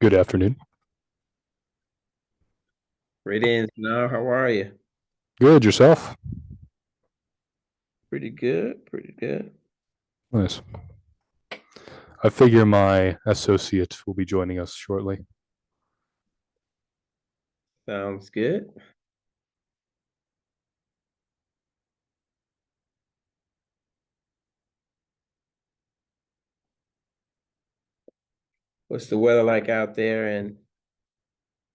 Good afternoon. Greetings, now. How are you? Good, yourself? Pretty good, pretty good. Nice. I figure my associate will be joining us shortly. Sounds good. What's the weather like out there in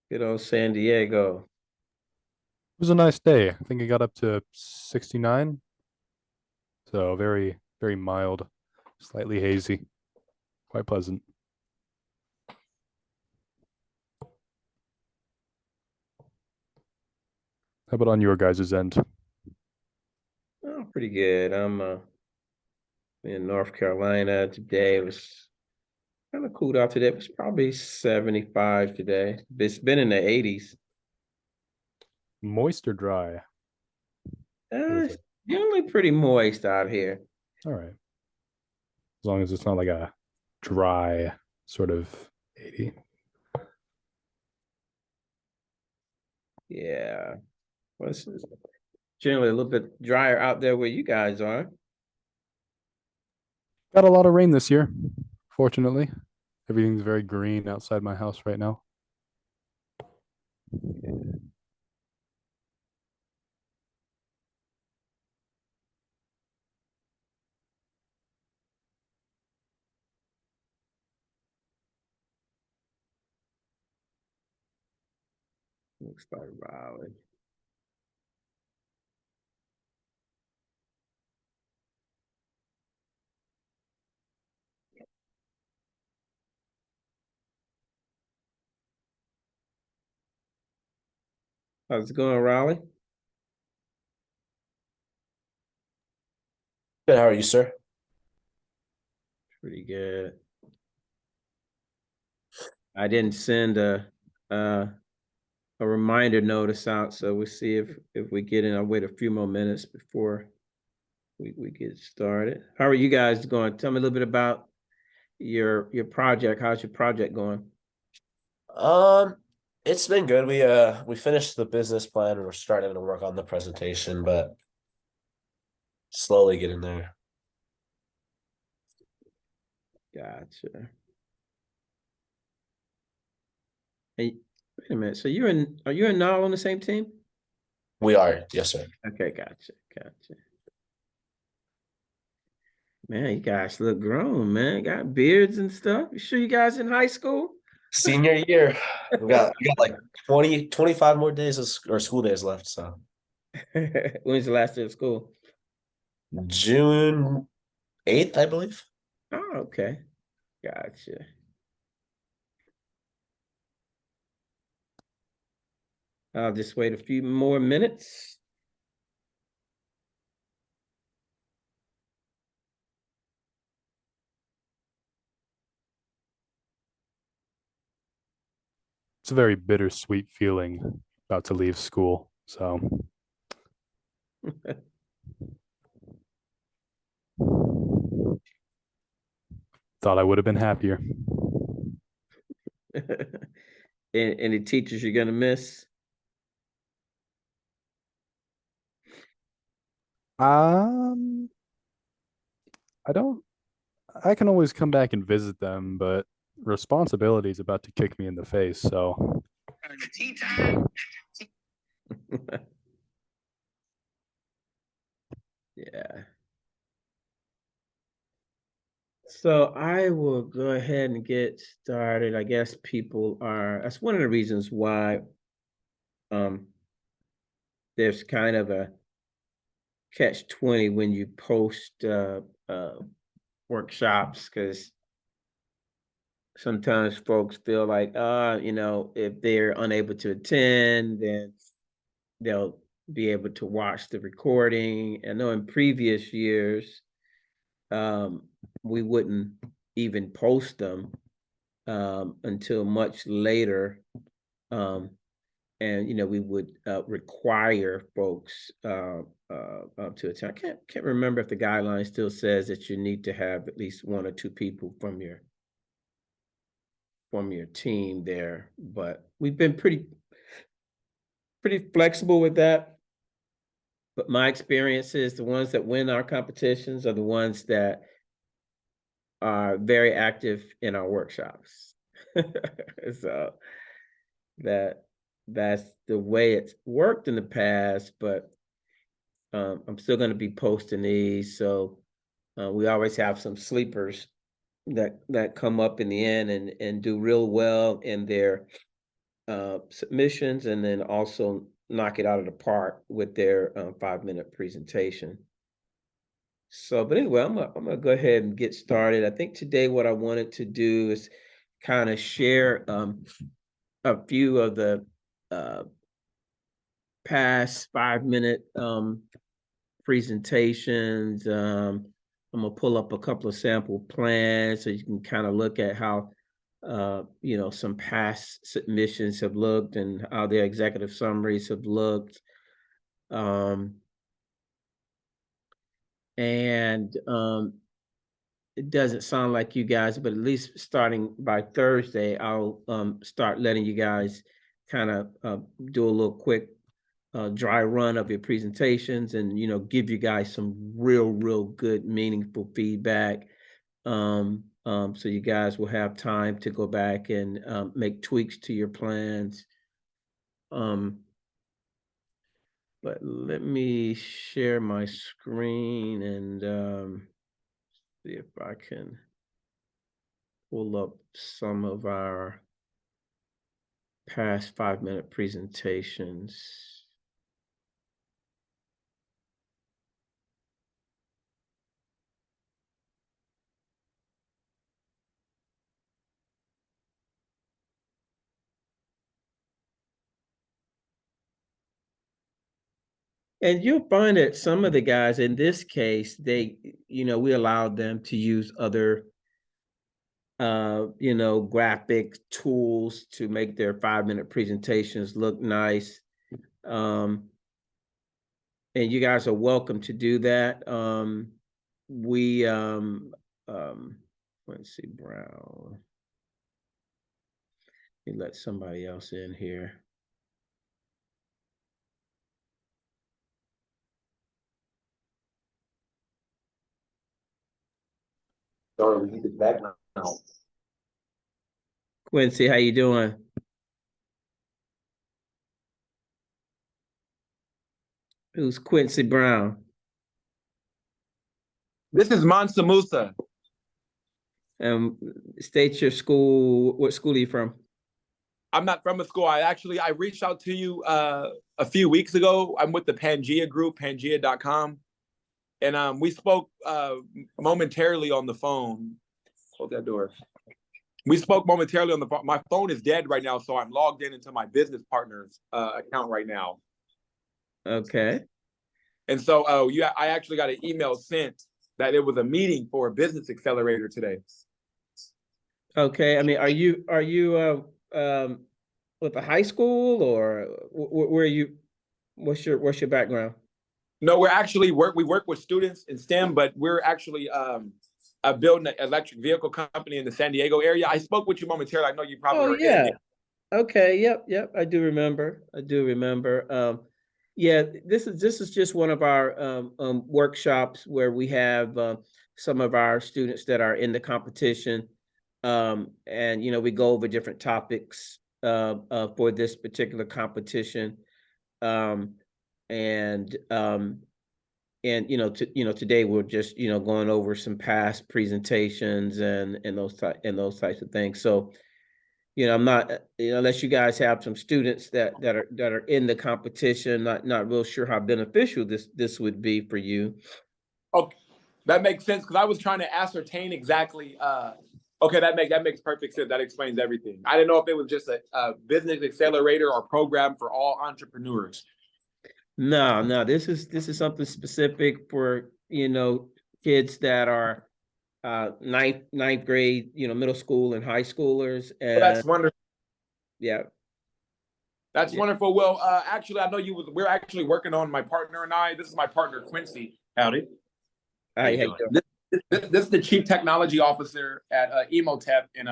good old San Diego? It was a nice day. I think it got up to 69, so very, very mild, slightly hazy, quite pleasant. How about on your guys' end? Oh, pretty good. I'm in North Carolina today. It was kind of cooled out today. It was probably 75 today. It's been in the 80s. Moist or dry? What is It's it? generally pretty moist out here. All right. As long as it's not like a dry sort of 80. Yeah. Well, it's generally a little bit drier out there where you guys are. Got a lot of rain this year, fortunately. Everything's very green outside my house right now. Looks like Raleigh. How's it going, Raleigh? Good, how are you, sir? Pretty good. I didn't send uh a reminder notice out, so we'll see if we get in. I'll wait a few more minutes before we get started. How are you guys going? Tell me a little bit about your project. How's your project going? Um, it's been good. We finished the business plan and we're starting to work on the presentation, but slowly getting there. Gotcha. Hey, wait a minute. So you're in are you and Nall on the same team? We are, yes, sir. Okay, gotcha, gotcha. Man, you guys look grown, man. Got beards and stuff. You sure you guys in high school? Senior year. We got like 25 more days or school days left. So When's the last day of school? June 8th, I believe. Oh, okay. Gotcha. I'll just wait a few more minutes. It's a very bittersweet feeling about to leave school. So thought I would have been happier. Any teachers you're gonna miss? Um, I don't. I can always come back and visit them, but responsibility is about to kick me in the face. So Yeah. So I will go ahead and get started. I guess people are, that's one of the reasons why um there's kind of a catch 20 when you post workshops, because sometimes folks feel like if they're unable to attend, then they'll be able to watch the recording. I know in previous years, um, we wouldn't even post them until much later. Um, and we would require folks to attend. I can't remember if the guideline still says that you need to have at least one or two people from your from your team there, but we've been pretty flexible with that. But my experience is the ones that win our competitions are the ones that are very active in our workshops. So that's the way it's worked in the past, but I'm still going to be posting these. So we always have some sleepers that come up in the end and do real well in their submissions, and then also knock it out of the park with their 5-minute presentation. So, but anyway, I'm gonna go ahead and get started. I think today what I wanted to do is kind of share a few of the past 5-minute presentations. I'm gonna pull up a couple of sample plans so you can kind of look at how some past submissions have looked and how their executive summaries have looked. It doesn't sound like you guys, but at least starting by Thursday, I'll start letting you guys kind of do a little quick dry run of your presentations and, give you guys some real good, meaningful feedback. So you guys will have time to go back and make tweaks to your plans. But let me share my screen and see if I can pull up some of our past 5-minute presentations. And you'll find that some of the guys in this case, we allowed them to use other, graphic tools to make their 5-minute presentations look nice. And you guys are welcome to do that. Let's see, Brown. Let me let somebody else in here. Sorry, we need it back now. Quincy, how you doing? Who's Quincy Brown? This is Mansa Musa. State your school. What school are you from? I'm not from a school. I reached out to you a few weeks ago. I'm with the Pangea group, Pangea.com. And we spoke momentarily on the phone. Hold that door. We spoke momentarily on the phone. My phone is dead right now, so I'm logged into my business partner's account right now. Okay. And so I actually got an email sent that it was a meeting for a business accelerator today. Okay. I mean, are you with a high school, or where are you? What's your background? No, we work with students in STEM, but we're actually building an electric vehicle company in the San Diego area. I spoke with you momentarily. I know you probably heard yeah. it. Okay. Yep. I do remember. Yeah, this is just one of our workshops where we have some of our students that are in the competition, and we go over different topics for this particular competition, and today we're just going over some past presentations and those types of things. So. I'm not, unless you guys have some students that are in the competition, not real sure how beneficial this would be for you. Okay, that makes sense, because I was trying to ascertain exactly. Okay, that makes perfect sense. That explains everything. I didn't know if it was just a business accelerator or program for all entrepreneurs. No, this is something specific for kids that are ninth grade, middle school and high schoolers. And that's wonderful. Yeah. That's wonderful. Well, actually, I know we're actually working on, my partner and I. This is my partner, Quincy. Howdy. How you doing? This is the chief technology officer at Emotep, and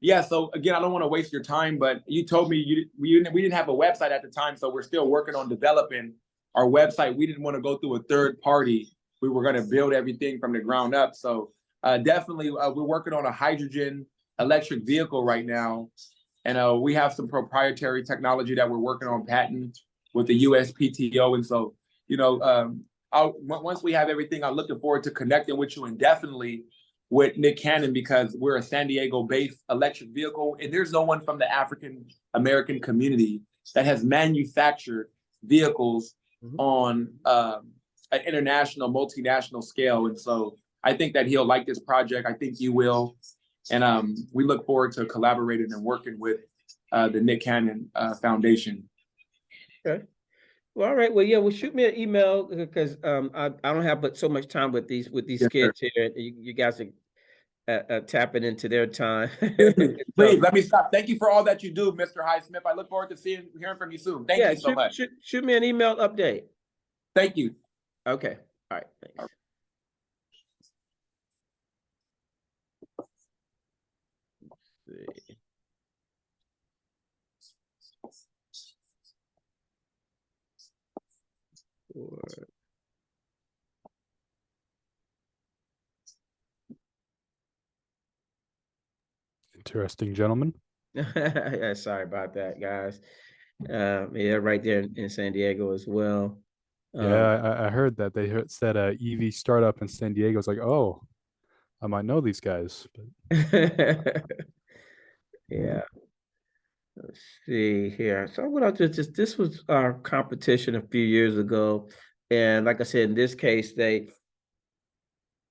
Yeah, so again, I don't want to waste your time, but you told me we didn't have a website at the time, so we're still working on developing our website. We didn't want to go through a third party. We were going to build everything from the ground up. So definitely, we're working on a hydrogen electric vehicle right now, and we have some proprietary technology that we're working on patent with the USPTO. And so, once we have everything, I'm looking forward to connecting with you indefinitely with Nick Cannon, because we're a San Diego-based electric vehicle, and there's no one from the African American community that has manufactured vehicles on an international, multinational scale. And so I think that he'll like this project. I think you will. And we look forward to collaborating and working with the Nick Cannon Foundation. Okay. Well, all right. Well, yeah. Well, shoot me an email, because I don't have but so much time with these Yes, kids here. You guys are tapping into their time. Please let me stop. Thank you for all that you do, Mr. Highsmith. I look forward to hearing from you soon. Thank you so much. Shoot me an email update. Thank you. Okay. All right. Thanks. Let's see. Interesting, gentlemen. Yeah, sorry about that, guys. Yeah, right there in San Diego as well. Yeah, I heard that they said a EV startup in San Diego. It's like, oh, I might know these guys. But Yeah. Let's see here. So what I just this was our competition a few years ago, and like I said, in this case,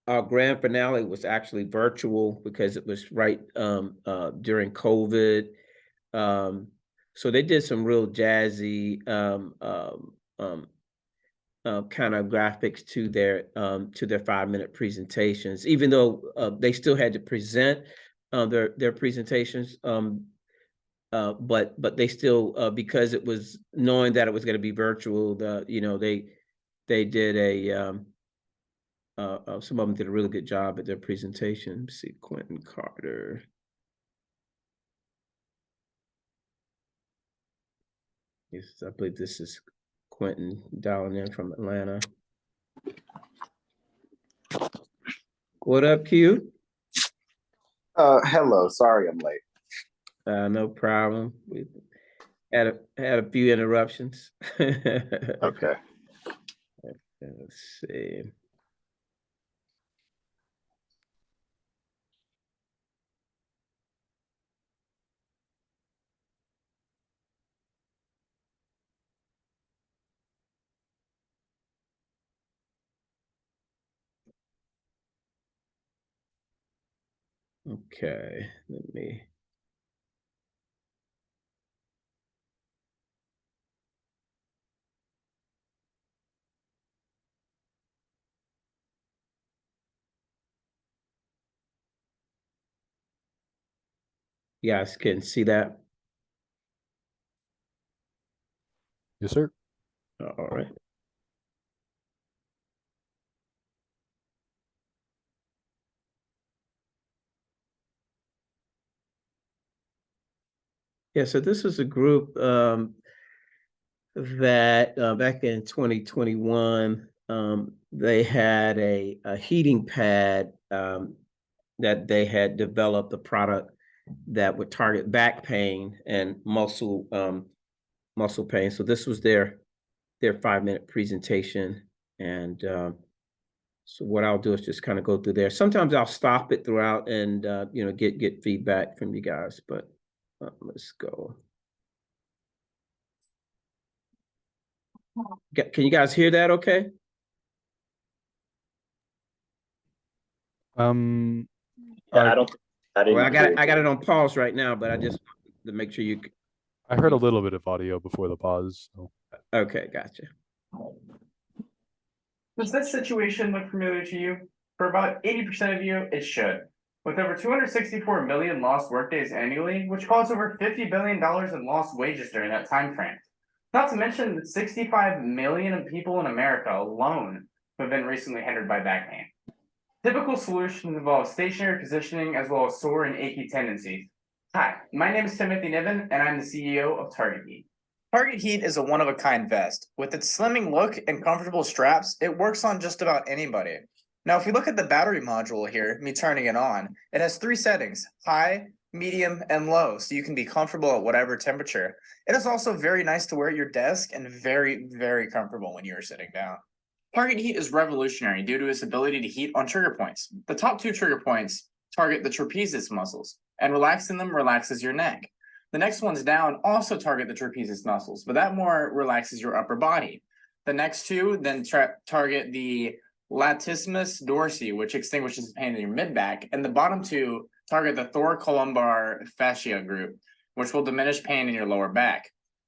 our grand finale was actually virtual because it was right during COVID. So they did some real jazzy kind of graphics to their 5-minute presentations, even though they still had to present their presentations. But they still, because it was knowing that it was going to be virtual, they did some of them did a really good job at their presentation. Let's see, Quentin Carter. Yes, I believe this is Quentin dialing in from Atlanta. What up, Q? Hello. Sorry I'm late. No problem. We had a few interruptions. Okay. Let's see. Okay, let me. You guys can see that? yes, sir. All right. Yeah, so this was a group that back in 2021, they had a heating pad that they had developed a product that would target back pain and muscle pain. So this was their 5-minute presentation, and so what I'll do is just kind of go through there. Sometimes I'll stop it throughout and get feedback from you guys, but let's go. Can you guys hear that okay? Yeah, I didn't. Well, I got it on pause right now, but I just to make sure you. I heard a little bit of audio before the pause. So. Okay, gotcha. Does this situation look familiar to you? For about 80% of you, it should. With over 264 million lost workdays annually, which caused over $50 billion in lost wages during that time frame. Not to mention the 65 million people in America alone who have been recently hindered by back pain. Typical solutions involve stationary positioning as well as sore and achy tendencies. Hi, my name is Timothy Niven, and I'm the CEO of Target Heat. Target Heat is a one-of-a-kind vest. With its slimming look and comfortable straps, it works on just about anybody. Now, if we look at the battery module here, me turning it on, it has 3 settings: high, medium, and low, so you can be comfortable at whatever temperature. It is also very nice to wear at your desk and very, very comfortable when you are sitting down. Target Heat is revolutionary due to its ability to heat on trigger points. The top 2 trigger points target the trapezius muscles, and relaxing them relaxes your neck. The next ones down also target the trapezius muscles, but that more relaxes your upper body. The next 2 then target the latissimus dorsi, which extinguishes the pain in your mid-back, and the bottom 2 target the thoracolumbar fascia group, which will diminish pain in your lower back.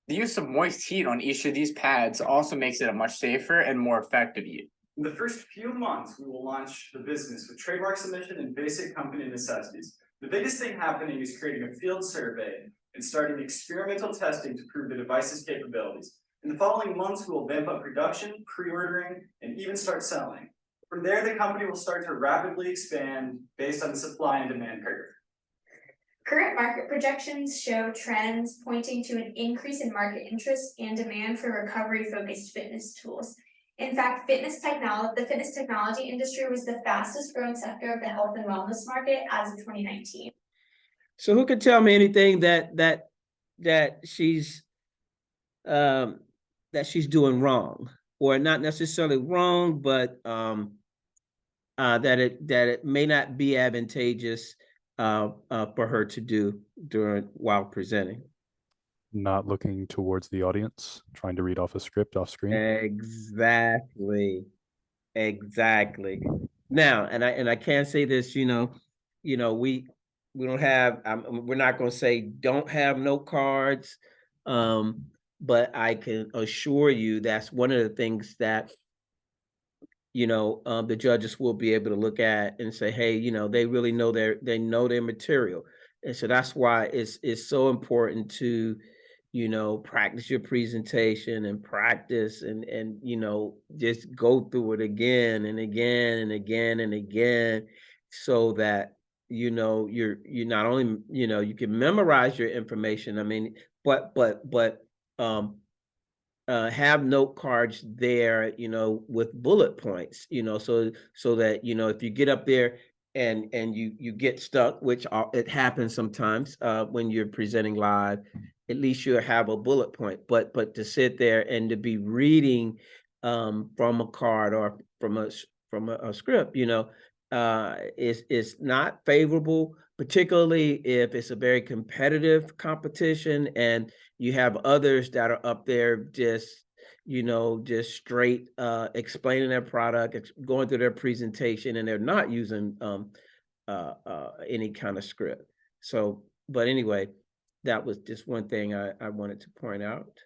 The use of moist heat on each of these pads also makes it a much safer and more effective heat. In the first few months, we will launch the business with trademark submission and basic company necessities. The biggest thing happening is creating a field survey and starting experimental testing to prove the device's capabilities. In the following months, we will vamp up production, pre-ordering, and even start selling. From there, the company will start to rapidly expand based on the supply and demand curve. Current market projections show trends pointing to an increase in market interest and demand for recovery-focused fitness tools. In fact, the fitness technology industry was the fastest growing sector of the health and wellness market as of 2019. So who can tell me anything that she's doing wrong, or not necessarily wrong, but that it may not be advantageous for her to do while presenting? Not looking towards the audience, trying to read off a script off screen. Exactly. Now, and I can't say this, we don't have, we're not going to say don't have note cards, but I can assure you that's one of the things that the judges will be able to look at and say, hey, they really know their material. And so that's why it's so important to practice your presentation and practice and just go through it again and again and again and again, so that you're not only you can memorize your information, but have note cards there, with bullet points, so that if you get up there and you get stuck, which it happens sometimes when you're presenting live, at least you'll have a bullet point. But to sit there and to be reading from a card or from a script, is not favorable, particularly if it's a very competitive competition and you have others that are up there just straight explaining their product, going through their presentation, and they're not using any kind of script. So, but anyway, that was just one thing I wanted to point out.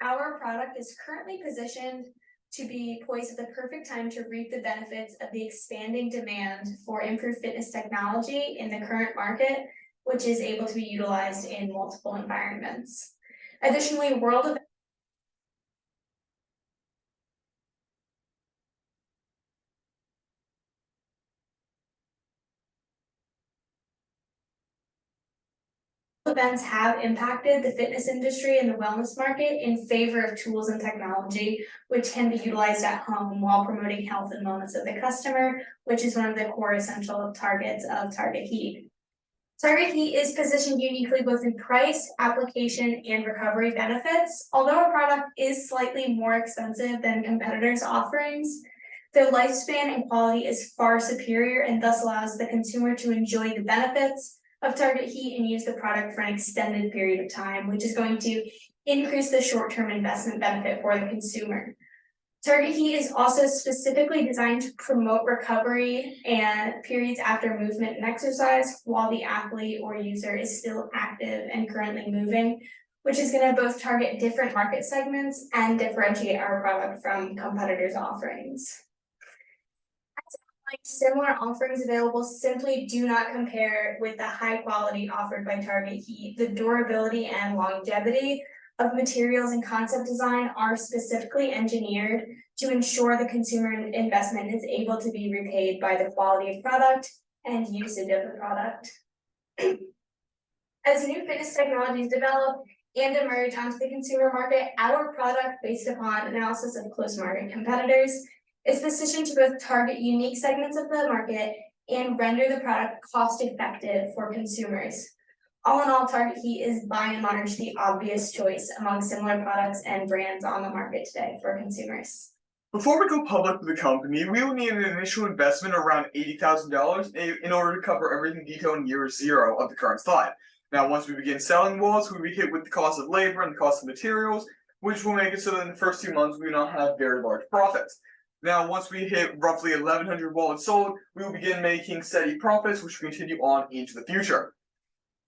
Our product is currently positioned to be poised at the perfect time to reap the benefits of the expanding demand for improved fitness technology in the current market, which is able to be utilized in multiple environments. Additionally, world events have impacted the fitness industry and the wellness market in favor of tools and technology, which can be utilized at home while promoting health and wellness of the customer, which is one of the core essential targets of Target Heat. Target Heat is positioned uniquely both in price, application, and recovery benefits. Although our product is slightly more expensive than competitors' offerings, their lifespan and quality is far superior and thus allows the consumer to enjoy the benefits of Target Heat and use the product for an extended period of time, which is going to increase the short-term investment benefit for the consumer. Target Heat is also specifically designed to promote recovery and periods after movement and exercise while the athlete or user is still active and currently moving, which is going to both target different market segments and differentiate our product from competitors' offerings. Like similar offerings available simply do not compare with the high quality offered by Target Heat. The durability and longevity of materials and concept design are specifically engineered to ensure the consumer investment is able to be repaid by the quality of product and usage of the product. As new fitness technologies develop and emerge onto the consumer market, our product, based upon analysis of close market competitors, is positioned to both target unique segments of the market and render the product cost effective for consumers. All in all, Target Heat is by and large the obvious choice among similar products and brands on the market today for consumers. Before we go public with the company, we will need an initial investment around $80,000 in order to cover everything detailed in year 0 of the current slide. Now, once we begin selling walls, we will be hit with the cost of labor and the cost of materials, which will make it so that in the first 2 months we will not have very large profits. Now, once we hit roughly 1,100 wallets sold, we will begin making steady profits, which will continue on into the future.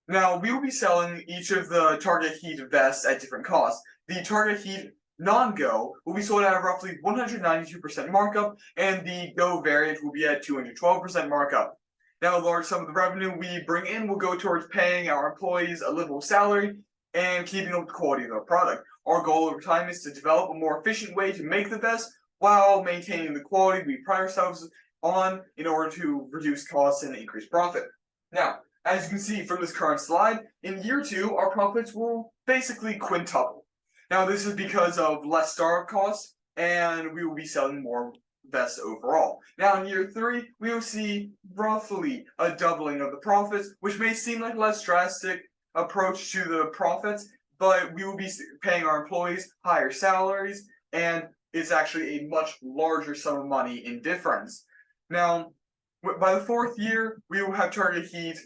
Now, we will be selling each of the Target Heat vests at different costs. The Target Heat Non-Go will be sold at a roughly 192% markup, and the Go variant will be at 212% markup. Now, a large sum of the revenue we bring in will go towards paying our employees a livable salary and keeping up the quality of our product. Our goal over time is to develop a more efficient way to make the vest while maintaining the quality we pride ourselves on in order to reduce costs and increase profit. Now, as you can see from this current slide, in year 2, our profits will basically quintuple. Now, this is because of less startup costs, and we will be selling more vests overall. Now, in year 3, we will see roughly a doubling of the profits, which may seem like a less drastic approach to the profits, but we will be paying our employees higher salaries, and it's actually a much larger sum of money in difference. Now, by the 4th year, we will have Target Heat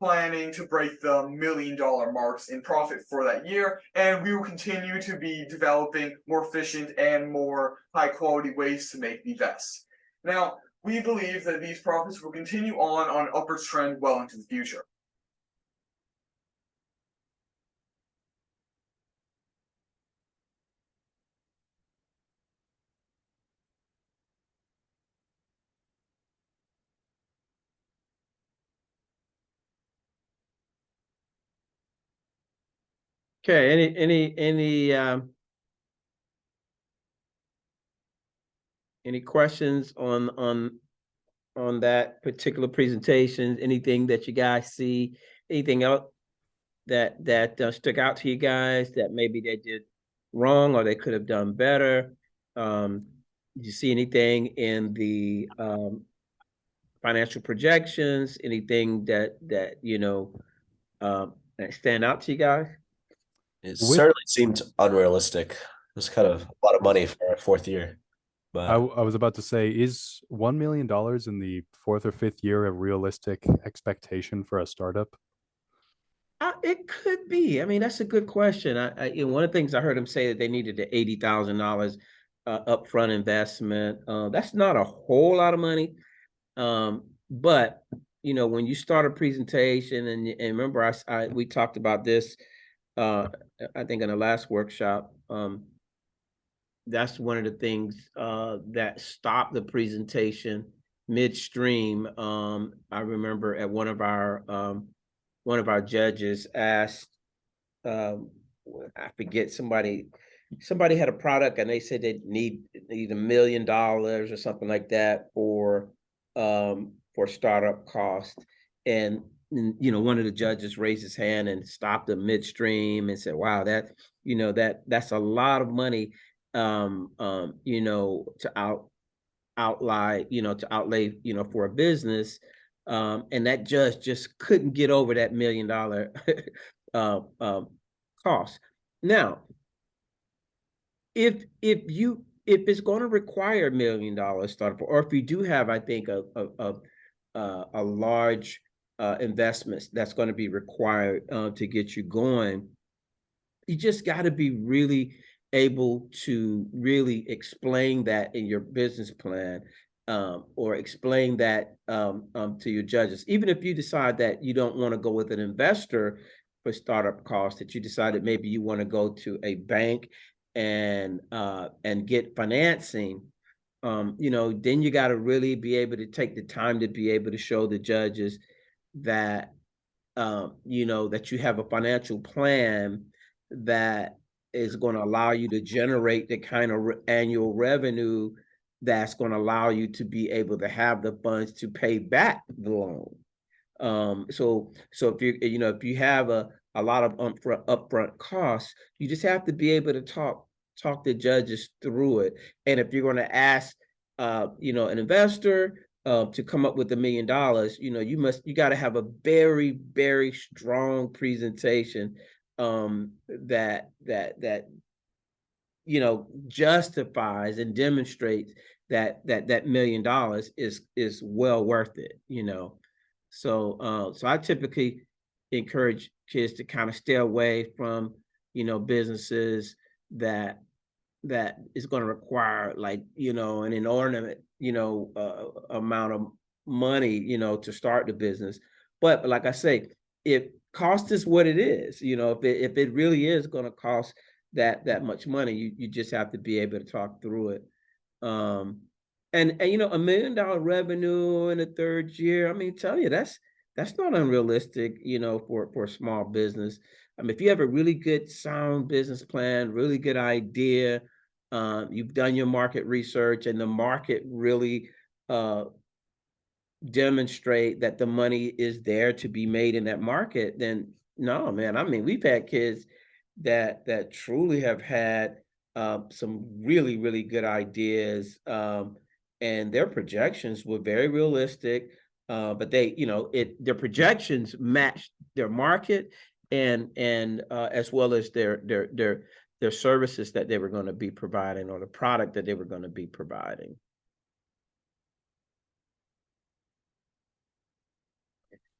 planning to break the $1 million marks in profit for that year, and we will continue to be developing more efficient and more high quality ways to make the vests. Now, we believe that these profits will continue on an upwards trend well into the future. Okay, any questions on that particular presentation? Anything that you guys see? Anything else that stuck out to you guys that maybe they did wrong or they could have done better? Did you see anything in the financial projections? Anything that that stand out to you guys? It certainly seemed unrealistic. It was kind of a lot of money for a 4th year. But I was about to say, is $1 million in the 4th or 5th year a realistic expectation for a startup? It could be. I mean, that's a good question. One of the things I heard him say that they needed the $80,000 upfront investment. That's not a whole lot of money, but when you start a presentation, and remember, we talked about this. I think in the last workshop, that's one of the things that stopped the presentation midstream. I remember at one of our judges asked, I forget, somebody had a product and they said they need $1 million or something like that for startup cost, and one of the judges raised his hand and stopped them midstream and said, wow, that's a lot of money to outlay for a business, and that judge just couldn't get over that $1 million cost. Now, if it's going to require $1 million startup, or if you do have, I think, a large investments that's going to be required to get you going, you just got to be really able to really explain that in your business plan, or explain that to your judges. Even if you decide that you don't want to go with an investor for startup costs, that you decided maybe you want to go to a bank and get financing, then you got to really be able to take the time to be able to show the judges that that you have a financial plan that is going to allow you to generate the kind of annual revenue that's going to allow you to be able to have the funds to pay back the loan. So if if you have a lot of upfront costs, you just have to be able to talk the judges through it. And if you're going to ask, an investor to come up with $1 million, you got to have a very, very strong presentation that justifies and demonstrates that $1 million is well worth it. So I typically encourage kids to kind of stay away from businesses that is going to require an inordinate amount of money to start the business. But like I say, if cost is what it is, if it really is going to cost that much money, you just have to be able to talk through it. And $1 million revenue in the third year, I mean, tell you that's not unrealistic, for a small business. I mean, if you have a really good sound business plan, really good idea, you've done your market research, and the market really demonstrate that the money is there to be made in that market, then no, man. I mean, we've had kids that truly have had some really, really good ideas, and their projections were very realistic, but their projections matched their market and as well as their services that they were going to be providing, or the product that they were going to be providing.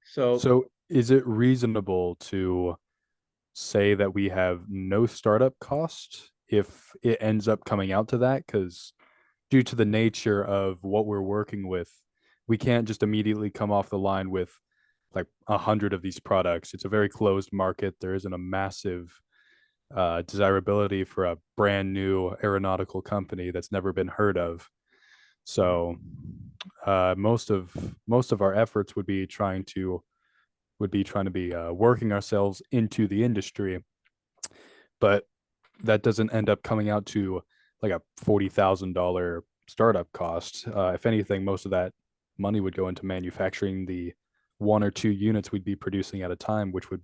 So is it reasonable to say that we have no startup cost if it ends up coming out to that? Because due to the nature of what we're working with, we can't just immediately come off the line with like 100 of these products. It's a very closed market. There isn't a massive desirability for a brand new aeronautical company that's never been heard of. So most of our efforts would be trying to be working ourselves into the industry, but that doesn't end up coming out to like a $40,000 startup cost. If anything, most of that money would go into manufacturing the 1 or 2 units we'd be producing at a time, which would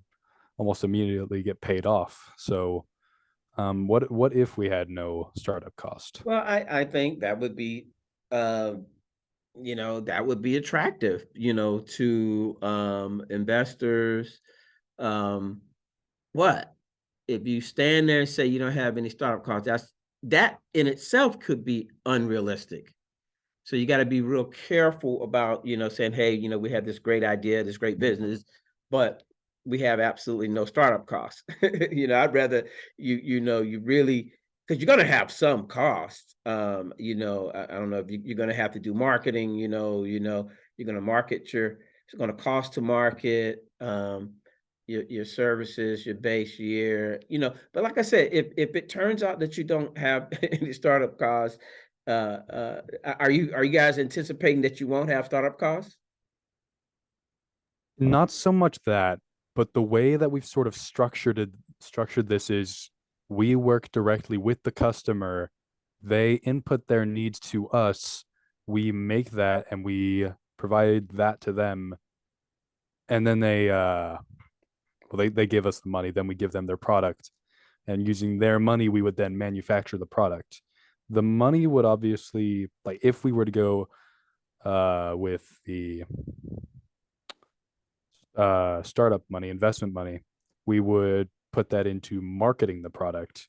almost immediately get paid off. So what if we had no startup cost? Well, I think that would be that would be attractive, to investors. What if you stand there and say you don't have any startup costs? That in itself could be unrealistic. So you got to be real careful about, saying, hey, we have this great idea, this great business, but we have absolutely no startup costs. I'd rather you really, because you're going to have some costs. I don't know if you're going to have to do marketing. You're going to market it's going to cost to market your services, your base year. But like I said, if it turns out that you don't have any startup costs, are you guys anticipating that you won't have startup costs? Not so much that, but the way that we've sort of structured this is we work directly with the customer. They input their needs to us. We make that and we provide that to them. And then they give us the money. Then we give them their product. And using their money, we would then manufacture the product. The money would obviously, like if we were to go with the startup money, investment money, we would put that into marketing the product,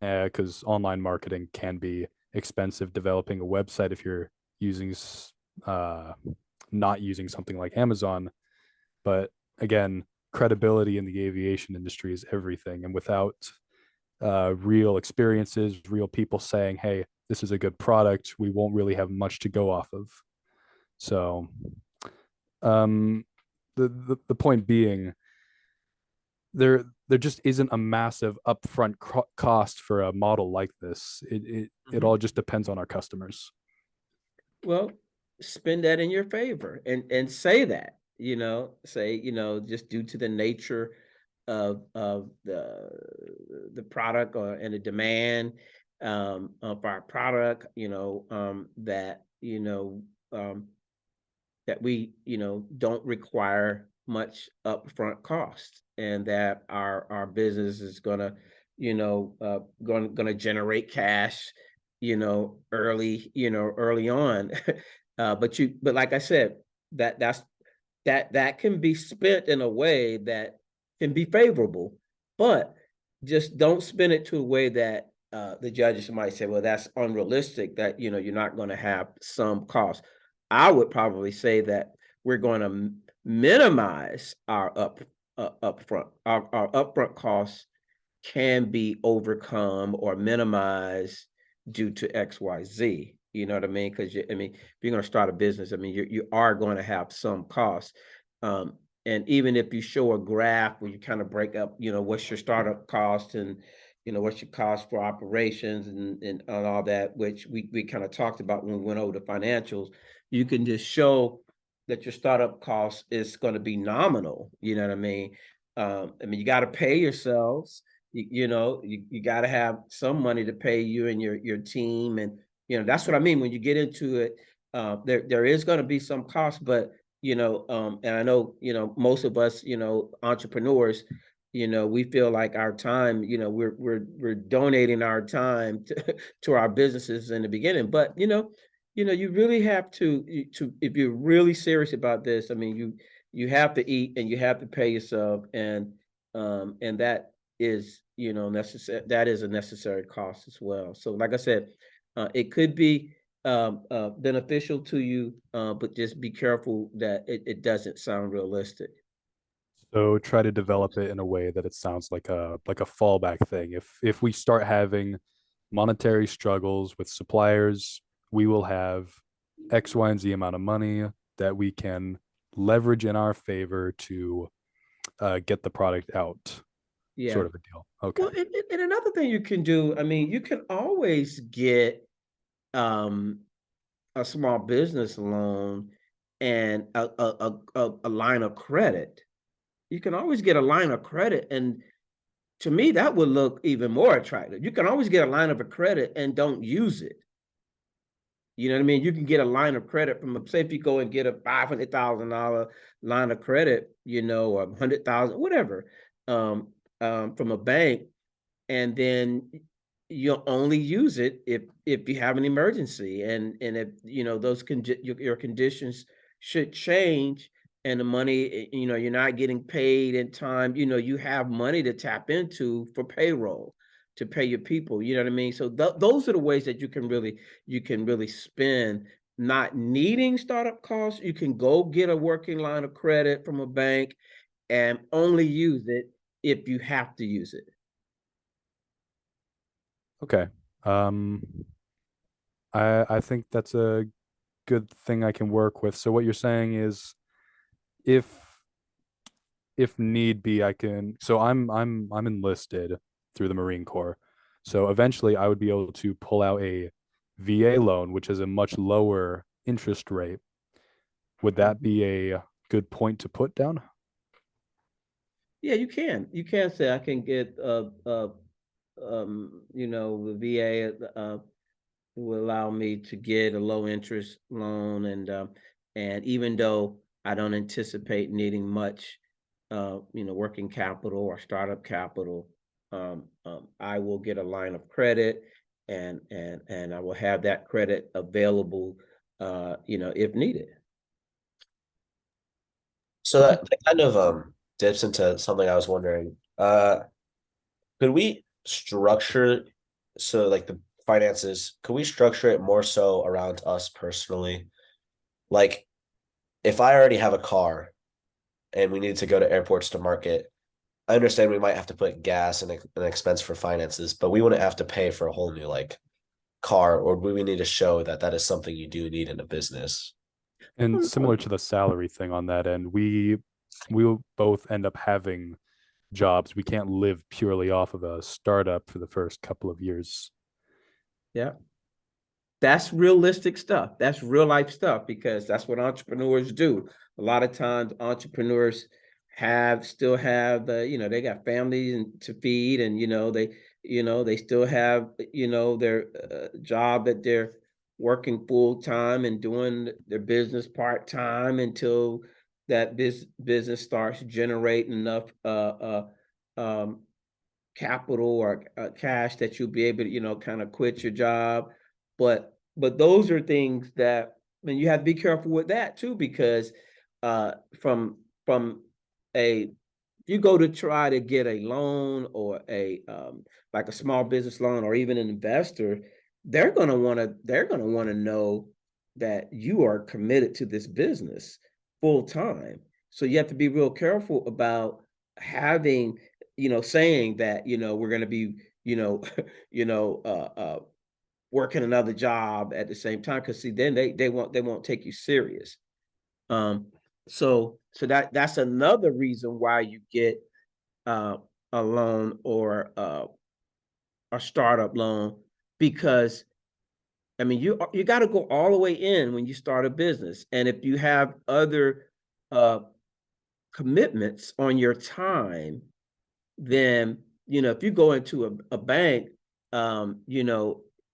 because online marketing can be expensive. Developing a website, if you're using not using something like Amazon, but again, credibility in the aviation industry is everything, and without real experiences, real people saying, hey, this is a good product, we won't really have much to go off of. So the point being, there just isn't a massive upfront cost for a model like this. It all just depends on our customers. Well, spend that in your favor and say that, just due to the nature of the product and the demand, of our product, that, that we, don't require much upfront cost, and that our business is gonna, gonna generate cash, early on. But like I said, that can be spent in a way that can be favorable, but just don't spend it to a way that the judges might say, well, that's unrealistic, that, you're not going to have some cost. I would probably say that we're going to minimize our upfront. Our upfront costs can be overcome or minimized due to XYZ. You know what I mean? Because if you're going to start a business, you are going to have some costs. And even if you show a graph where you kind of break up, what's your startup cost and what's your cost for operations and all that, which we kind of talked about when we went over the financials, you can just show that your startup cost is going to be nominal. You know what I mean? You got to pay yourselves. You got to have some money to pay you and your team, and that's what I mean when you get into it. There is going to be some cost, but and I know most of us entrepreneurs, we feel like our time, we're donating our time to our businesses in the beginning, but you really have to if you're really serious about this, you have to eat and you have to pay yourself, and that is necessary. That is a necessary cost as well. So like I said, it could be beneficial to you, but just be careful that it doesn't sound realistic. So try to develop it in a way that it sounds like a fallback thing. If we start having monetary struggles with suppliers, we will have X, Y, and Z amount of money that we can leverage in our favor to get the product out. Yeah. Sort of a deal. Okay. Well, and another thing you can do, you can always get a small business loan and a line of credit. You can always get a line of credit, and to me, that would look even more attractive. You can always get a line of credit and don't use it. You know what I mean? You can get a line of credit from, say, if you go and get a $500,000 line of credit, or $100,000, whatever, from a bank, and then you'll only use it if you have an emergency, and if those your conditions should change, and the money, you're not getting paid in time, you have money to tap into for payroll to pay your people. You know what I mean? So those are the ways that you can really spend, not needing startup costs. You can go get a working line of credit from a bank and only use it if you have to use it. Okay. I think that's a good thing I can work with. So what you're saying is, if need be, I can. So I'm enlisted through the Marine Corps. So eventually I would be able to pull out a VA loan, which is a much lower interest rate. Would that be a good point to put down? Yeah, you can. You can say I can get the VA will allow me to get a low interest loan, and even though I don't anticipate needing much working capital or startup capital, I will get a line of credit, and I will have that credit available if needed. So that kind of dips into something I was wondering. Could we structure, so like the finances, could we structure it more so around us personally? Like, if I already have a car and we need to go to airports to market, I understand we might have to put gas and an expense for finances, but we wouldn't have to pay for a whole new car, or we need to show that is something you do need in a business. And similar to the salary thing on that end, we will both end up having jobs. We can't live purely off of a startup for the first couple of years. Yeah. That's realistic stuff. That's real life stuff, because that's what entrepreneurs do. A lot of times entrepreneurs still have they got families to feed, and they still have, their job that they're working full time and doing their business part time until that business starts generating enough capital or cash that you'll be able to, kind of quit your job. But those are things that, and you have to be careful with that too, because from if you go to try to get a loan or a like a small business loan or even an investor, they're gonna want to know that you are committed to this business full time. So you have to be real careful about having, saying that, we're gonna be, working another job at the same time, because see, then they won't take you serious. So that's another reason why you get a loan or a startup loan, because I mean, you got to go all the way in when you start a business, and if you have other commitments on your time, then if you go into a bank,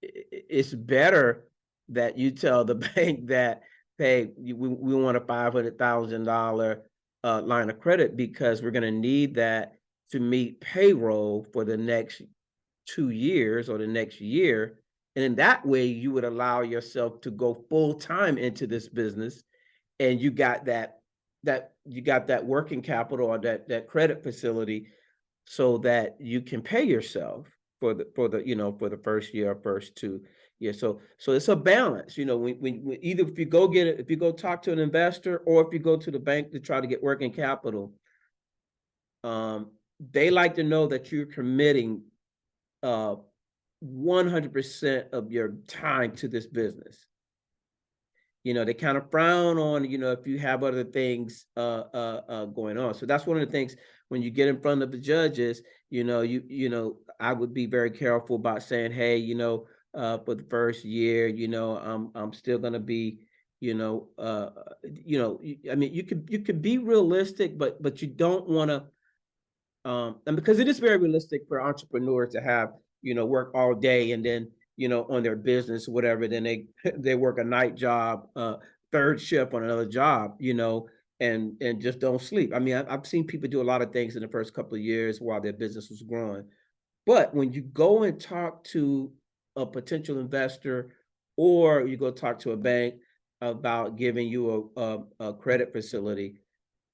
it's better that you tell the bank that, hey, we want a $500,000 line of credit, because we're going to need that to meet payroll for the next 2 years or the next year. And in that way, you would allow yourself to go full time into this business, and you got that working capital or that credit facility, so that you can pay yourself for the first year or first 2 years. So it's a balance, when either if you go talk to an investor, or if you go to the bank to try to get working capital, they like to know that you're committing 100% of your time to this business. They kind of frown on, if you have other things going on. So that's one of the things when you get in front of the judges, I would be very careful about saying, hey, for the first year, I'm still gonna be, I mean, you could be realistic, but you don't want to, and because it is very realistic for entrepreneurs to have, work all day and then, on their business, whatever, then they work a night job, third shift on another job, and just don't sleep. I mean, I've seen people do a lot of things in the first couple of years while their business was growing. But when you go and talk to a potential investor, or you go talk to a bank about giving you a credit facility,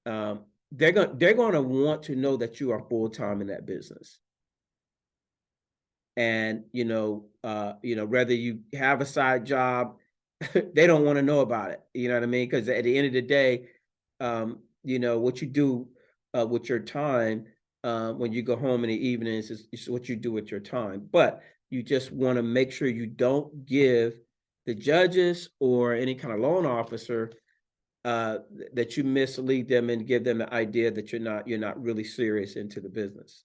they're going to want to know that you are full time in that business. And whether you have a side job, they don't want to know about it. You know what I mean? Because at the end of the day, what you do with your time when you go home in the evenings is what you do with your time. But you just want to make sure you don't give the judges or any kind of loan officer that you mislead them and give them the idea that you're not really serious into the business.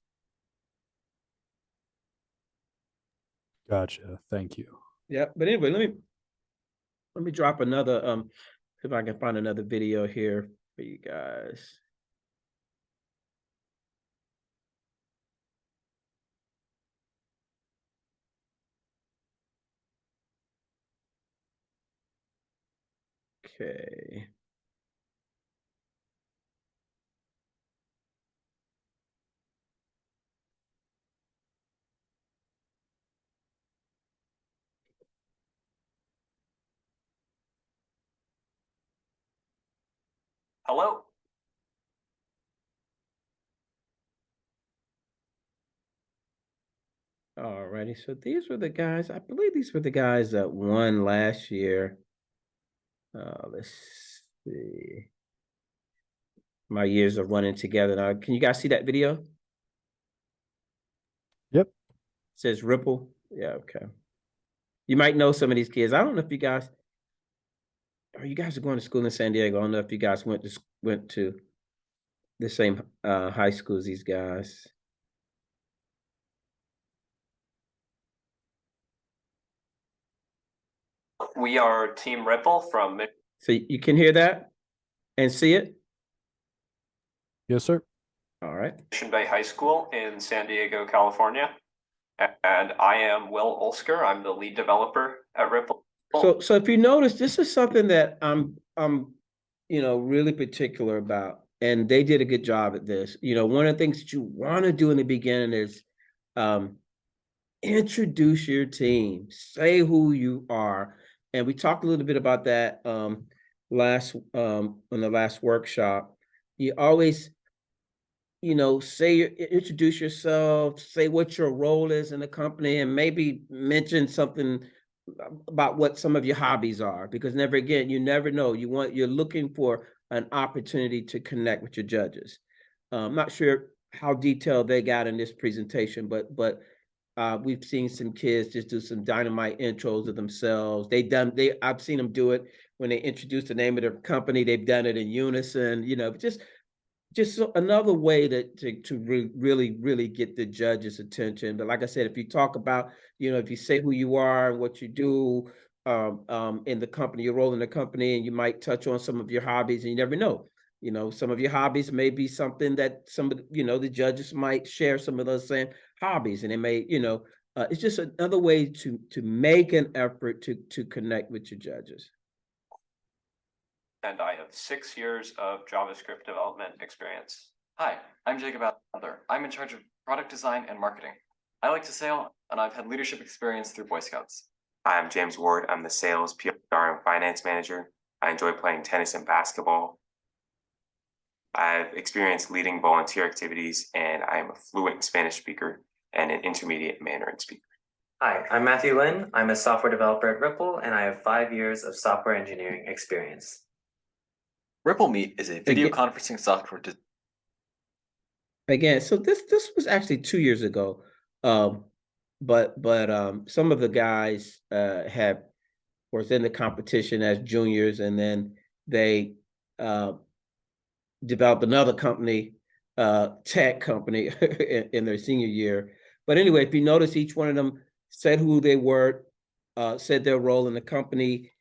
Gotcha. Thank you. Yeah, but anyway, let me drop another see if I can find another video here for you guys. Okay. Hello. Alrighty, so these were the guys, I believe these were the guys that won last year. Let's see. My years of running together now. Can you guys see that video? Yep. It says Ripple. Yeah, okay. You might know some of these kids. I don't know if you guys are going to school in San Diego. I don't know if you guys went to the same high school as these guys. We are Team Ripple from. So you can hear that and see it? Yes, sir. All right. Mission Bay High School in San Diego, California. And I am Will Olsker. I'm the lead developer at Ripple. So if you notice, this is something that I'm really particular about, and they did a good job at this. One of the things that you want to do in the beginning is introduce your team, say who you are. And we talked a little bit about that on the last workshop. You always introduce yourself, say what your role is in the company, and maybe mention something about what some of your hobbies are, because you never know. You're looking for an opportunity to connect with your judges. I'm not sure how detailed they got in this presentation, but we've seen some kids just do some dynamite intros of themselves. I've seen them do it when they introduce the name of their company. They've done it in unison, just another way to really get the judge's attention. But like I said, if you talk about, if you say who you are and what you do in the company, your role in the company, and you might touch on some of your hobbies, and you never know. Some of your hobbies may be something that some of the judges might share some of those same hobbies, and they may, it's just another way to make an effort to connect with your judges. And I have 6 years of JavaScript development experience. Hi, I'm Jacob Adler. I'm in charge of product design and marketing. I like to sail, and I've had leadership experience through Boy Scouts. I'm James Ward. I'm the sales, PR, and finance manager. I enjoy playing tennis and basketball. I've experienced leading volunteer activities, and I am a fluent Spanish speaker and an intermediate Mandarin speaker. Hi, I'm Matthew Lin. I'm a software developer at Ripple, and I have 5 years of software engineering experience. Ripple Meet is a video conferencing software. Again, so this was actually 2 years ago, but some of the guys was in the competition as juniors, and then they developed another company, tech company, in their senior year. But anyway, if you notice, each one of them said who they were, said their role in the company.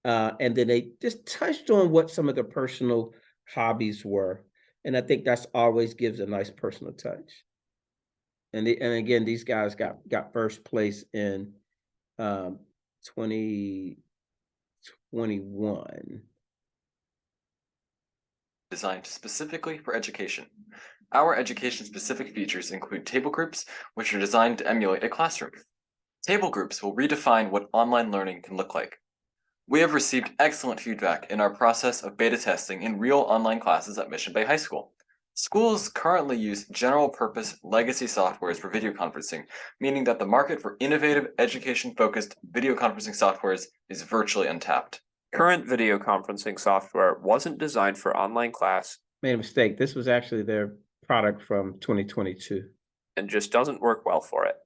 And then they just touched on what some of their personal hobbies were. And I think that's always gives a nice personal touch. And again, these guys got first place in 2021. Designed specifically for education. Our education-specific features include table groups, which are designed to emulate a classroom. Table groups will redefine what online learning can look like. We have received excellent feedback in our process of beta testing in real online classes at Mission Bay High School. Schools currently use general-purpose legacy softwares for video conferencing, meaning that the market for innovative, education-focused video conferencing softwares is virtually untapped. Current video conferencing software wasn't designed for online class. Made a mistake. This was actually their product from 2022. And just doesn't work well for it.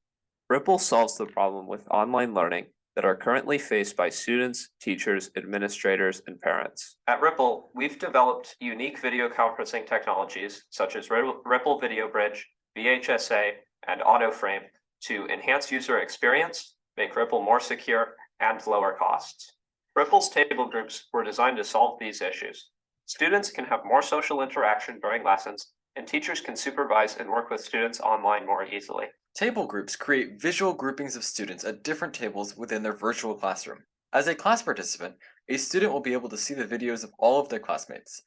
Ripple solves the problem with online learning that are currently faced by students, teachers, administrators, and parents. At Ripple, we've developed unique video conferencing technologies such as Ripple Video Bridge, VHSA, and AutoFrame to enhance user experience, make Ripple more secure, and lower costs. Ripple's table groups were designed to solve these issues. Students can have more social interaction during lessons, and teachers can supervise and work with students online more easily. Table groups create visual groupings of students at different tables within their virtual classroom. As a class participant, a student will be able to see the videos of all of their classmates.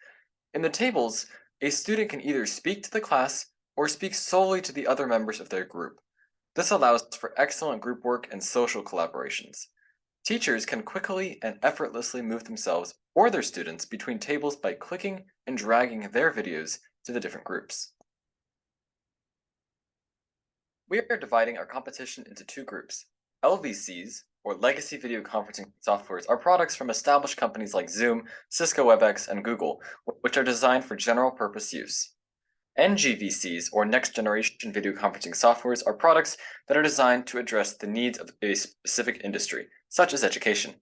In the tables, a student can either speak to the class or speak solely to the other members of their group. This allows for excellent group work and social collaborations. Teachers can quickly and effortlessly move themselves or their students between tables by clicking and dragging their videos to the different groups. We are dividing our competition into 2 groups. LVCs, or Legacy Video Conferencing Softwares, are products from established companies like Zoom, Cisco WebEx, and Google, which are designed for general-purpose use. NGVCs, or Next Generation Video Conferencing Softwares, are products that are designed to address the needs of a specific industry, such as education.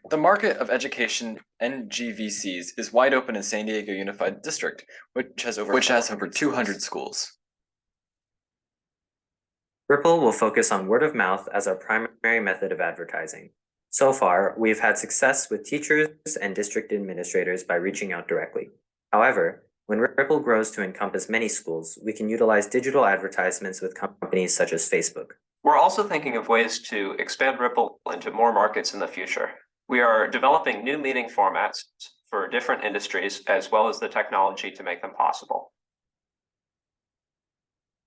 The market of education NGVCs is wide open in San Diego Unified District, which has over 200 schools. Ripple will focus on word of mouth as our primary method of advertising. So far, we've had success with teachers and district administrators by reaching out directly. However, when Ripple grows to encompass many schools, we can utilize digital advertisements with companies such as Facebook. We're also thinking of ways to expand Ripple into more markets in the future. We are developing new meeting formats for different industries, as well as the technology to make them possible.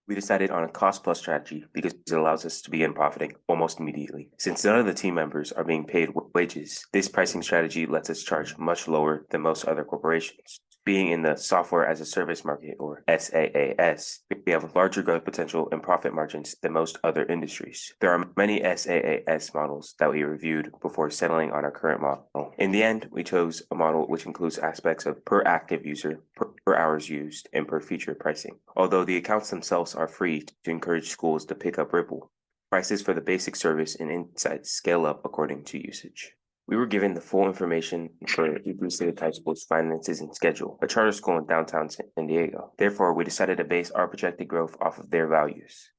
We decided on a cost-plus strategy because it allows us to begin profiting almost immediately. Since none of the team members are being paid wages, this pricing strategy lets us charge much lower than most other corporations. Being in the software as a service market, or SaaS, we have larger growth potential and profit margins than most other industries. There are many SaaS models that we reviewed before settling on our current model. In the end, we chose a model which includes aspects of per active user, per hours used, and per feature pricing. Although the accounts themselves are free to encourage schools to pick up Ripple, prices for the basic service and insights scale up according to usage. We were given the full information for Hebrew State High School's finances and schedule, a charter school in downtown San Diego. Therefore, we decided to base our projected growth off of their values.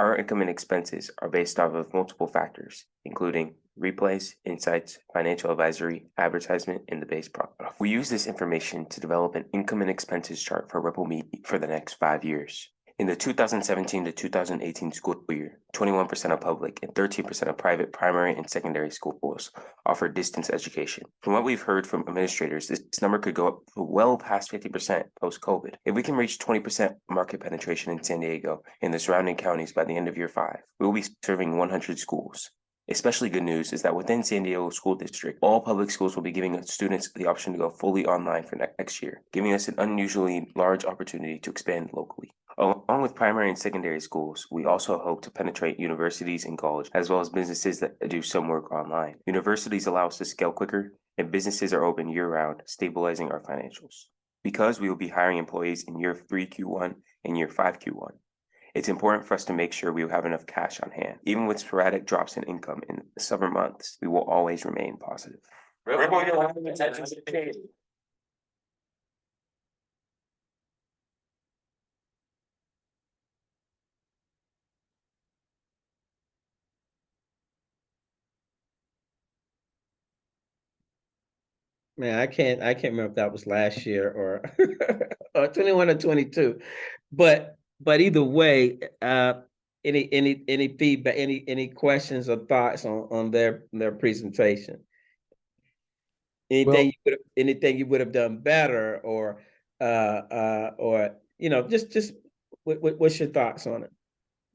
Our income and expenses are based off of multiple factors, including replays, insights, financial advisory, advertisement, and the base product. We use this information to develop an income and expenses chart for Ripple Meet for the next 5 years. In the 2017 to 2018 school year, 21% of public and 13% of private primary and secondary schools offered distance education. From what we've heard from administrators, this number could go up well past 50% post-COVID. If we can reach 20% market penetration in San Diego and the surrounding counties by the end of year 5, we will be serving 100 schools. Especially good news is that within San Diego School District, all public schools will be giving students the option to go fully online for next year, giving us an unusually large opportunity to expand locally. Along with primary and secondary schools, we also hope to penetrate universities and colleges, as well as businesses that do some work online. Universities allow us to scale quicker, and businesses are open year-round, stabilizing our financials. Because we will be hiring employees in year 3 Q1 and year 5 Q1, it's important for us to make sure we will have enough cash on hand. Even with sporadic drops in income in the summer months, we will always remain positive. Man, I can't remember if that was last year or or 21 or 22. But either way, any feedback, any questions or thoughts on their presentation? Anything you would have done better, or just what's your thoughts on it?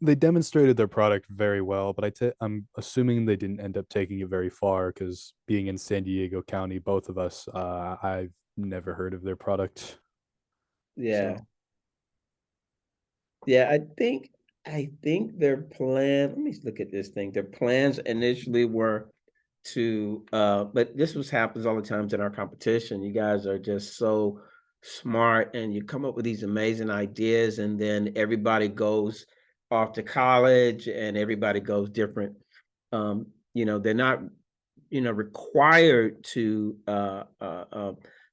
They demonstrated their product very well, but I'm assuming they didn't end up taking it very far because being in San Diego County, both of us, I've never heard of their product. Yeah. So. Yeah, I think their plan, let me look at this thing. Their plans initially were to, but this happens all the times in our competition. You guys are just so smart and you come up with these amazing ideas, and then everybody goes off to college and everybody goes different. They're not, required to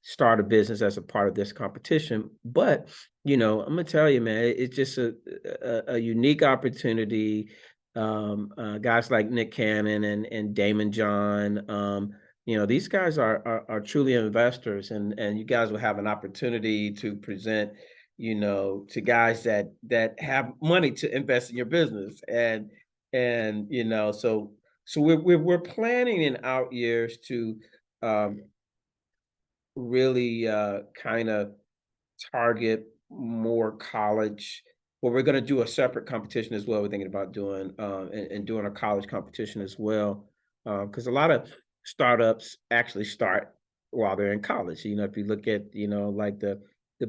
start a business as a part of this competition. But, I'm gonna tell you, man, it's just a unique opportunity. Guys like Nick Cannon and Damon John, these guys are truly investors, and you guys will have an opportunity to present, to guys that have money to invest in your business. And so we're planning in out years to really kind of target more college. Well, we're going to do a separate competition as well. We're thinking about doing and doing a college competition as well, because a lot of startups actually start while they're in college. If you look at like the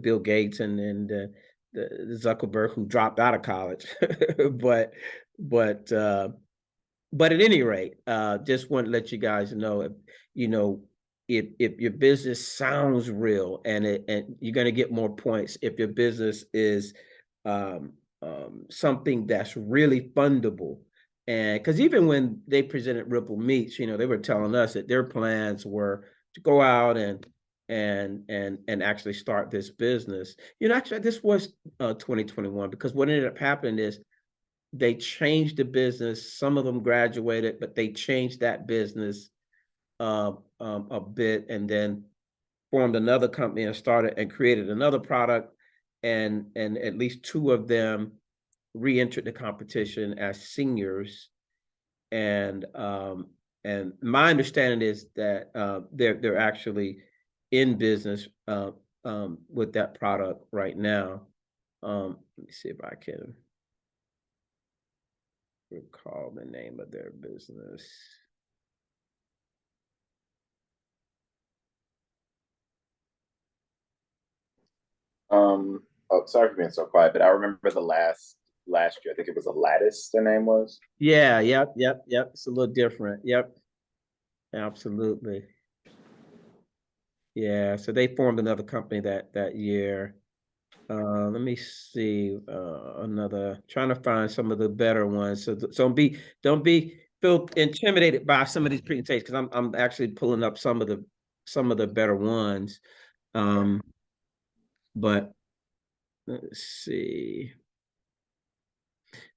Bill Gates and the Zuckerberg, who dropped out of college, but at any rate, just want to let you guys know, if your business sounds real, and you're going to get more points if your business is something that's really fundable. And because even when they presented Ripple Meets, they were telling us that their plans were to go out and actually start this business. Actually, this was 2021, because what ended up happening is they changed the business. Some of them graduated, but they changed that business a bit, and then formed another company and started and created another product. And at least 2 of them re-entered the competition as seniors, and my understanding is that they're actually in business with that product right now. Let me see if I can recall the name of their business. Oh, sorry for being so quiet, but I remember the last year, I think it was a Lattice, their name was. Yeah, yep. It's a little different. Yep. Absolutely. Yeah, so they formed another company that year. Let me see another, trying to find some of the better ones. So don't be feel intimidated by some of these presentations, because I'm actually pulling up some of the better ones. But let's see.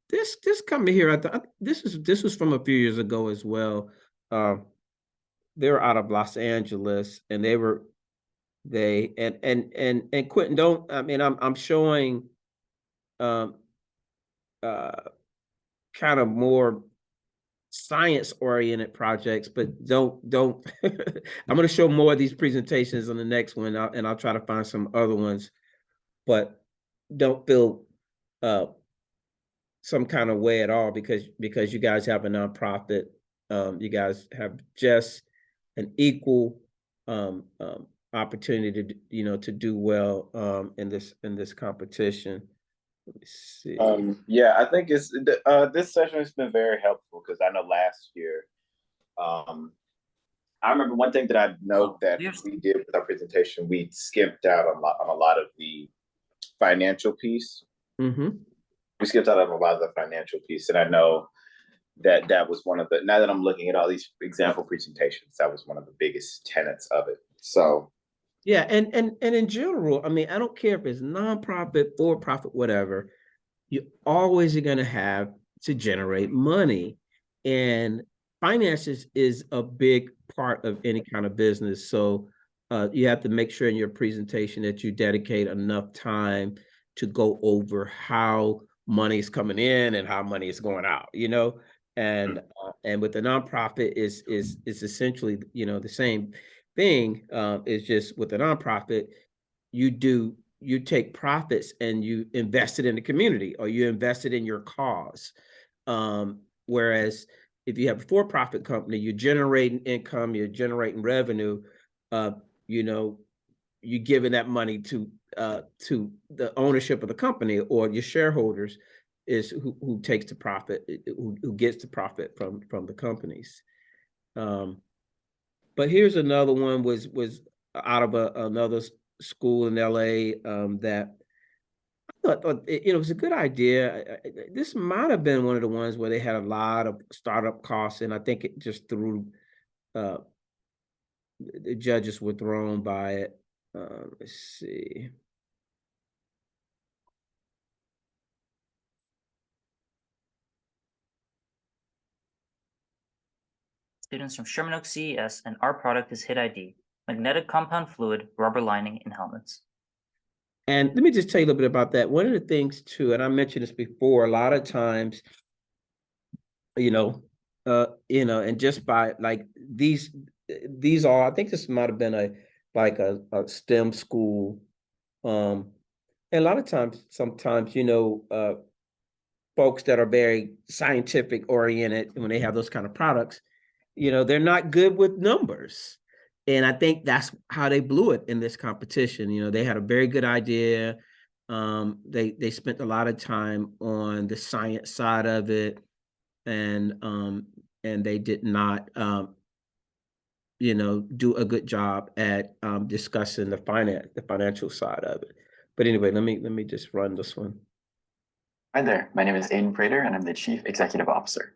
This company here, I thought this was from a few years ago as well. They're out of Los Angeles, and and Quentin, don't, I mean, I'm showing kind of more science oriented projects, but don't I'm going to show more of these presentations on the next one, and I'll try to find some other ones, but don't feel some kind of way at all, because you guys have a nonprofit. You guys have just an equal opportunity to to do well in this competition. Let me see. Yeah, I think it's this session has been very helpful, because I know last year, I remember one thing that I know that we did with our presentation, we skipped out on a lot of the financial piece. Mm-hmm. We skipped out on a lot of the financial piece, and I know that was one of the, now that I'm looking at all these example presentations, that was one of the biggest tenets of it. So yeah, and in general, I mean, I don't care if it's nonprofit, for profit, whatever, you always are going to have to generate money, and finances is a big part of any kind of business. So you have to make sure in your presentation that you dedicate enough time to go over how money is coming in and how money is going out, and with the nonprofit is essentially, the same thing. Is just with the nonprofit, you take profits and you invest it in the community, or you invest it in your cause. Whereas if you have a for-profit company, you're generating income, you're generating revenue, you're giving that money to the ownership of the company, or your shareholders is who takes the profit, who gets the profit from the companies. But here's another one, was out of another school in LA, that I thought it was a good idea. This might have been one of the ones where they had a lot of startup costs, and I think it just threw the judges were thrown by it. Let's see. Students from Sherman Oaks CES, and our product is HIT ID, magnetic compound fluid, rubber lining in helmets. And let me just tell you a little bit about that. One of the things too, and I mentioned this before, a lot of times, and just by like these are, I think this might have been a STEM school. And a lot of times, sometimes, folks that are very scientific oriented, when they have those kind of products, they're not good with numbers. And I think that's how they blew it in this competition. They had a very good idea. They spent a lot of time on the science side of it, and they did not, do a good job at discussing the financial side of it. But anyway, let me just run this one. Hi there, my name is Aiden Prater, and I'm the Chief Executive Officer.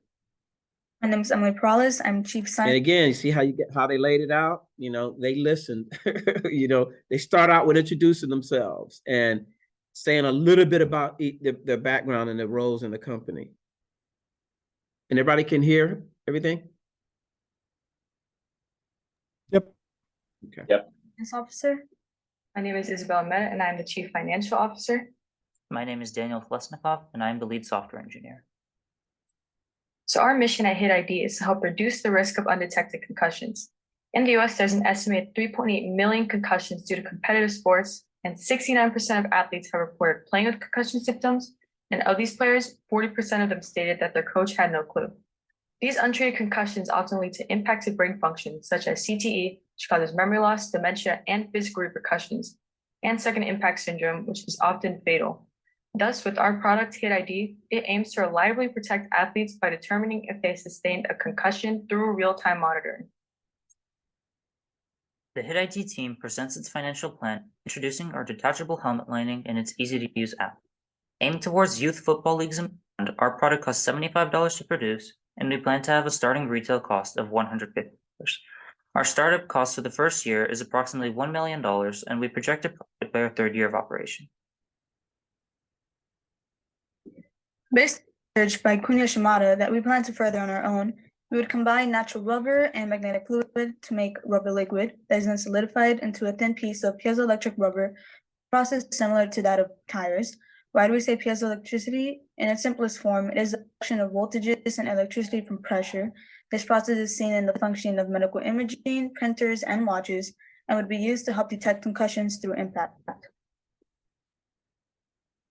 My name is Emily Perales. I'm Chief Science. And again, you see how they laid it out? They listened. They start out with introducing themselves and saying a little bit about their background and their roles in the company. And everybody can hear everything? Yep. Okay. Yep. Officer. My name is Isabel Mehta, and I'm the Chief Financial Officer. My name is Daniel Flesnikov, and I am the lead software engineer. So our mission at Hit ID is to help reduce the risk of undetected concussions. In the US, there's an estimated 3.8 million concussions due to competitive sports, and 69% of athletes have reported playing with concussion symptoms. And of these players, 40% of them stated that their coach had no clue. These untreated concussions often lead to impacted brain function, such as CTE, which causes memory loss, dementia, and physical repercussions, and second impact syndrome, which is often fatal. Thus, with our product Hit ID, it aims to reliably protect athletes by determining if they sustained a concussion through real-time monitoring. The Hit ID team presents its financial plan, introducing our detachable helmet lining and its easy-to-use app. Aimed towards youth football leagues and beyond, our product costs $75 to produce, and we plan to have a starting retail cost of $150. Our startup cost for the first year is approximately $1 million, and we project a profit by our third year of operation. Based on research by Kunya Shimada that we plan to further on our own, we would combine natural rubber and magnetic fluid to make rubber liquid that is then solidified into a thin piece of piezoelectric rubber, process similar to that of tires. Why do we say piezoelectricity? In its simplest form, it is the function of voltages and electricity from pressure. This process is seen in the functioning of medical imaging, printers, and watches, and would be used to help detect concussions through impact.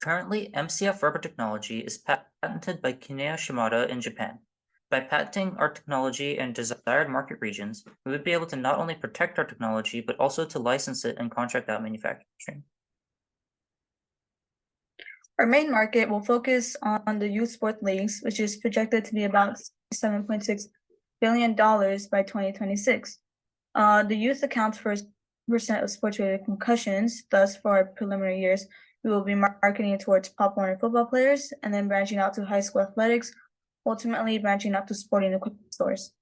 Currently, MCF rubber technology is patented by Kineo Shimada in Japan. By patenting our technology in desired market regions, we would be able to not only protect our technology, but also to license it and contract out manufacturing. Our main market will focus on the youth sport leagues, which is projected to be about $7.6 billion by 2026. The youth accounts for 1% of sports-related concussions. Thus, for our preliminary years, we will be marketing towards Pop Warner football players and then branching out to high school athletics, ultimately branching out to sporting equipment stores.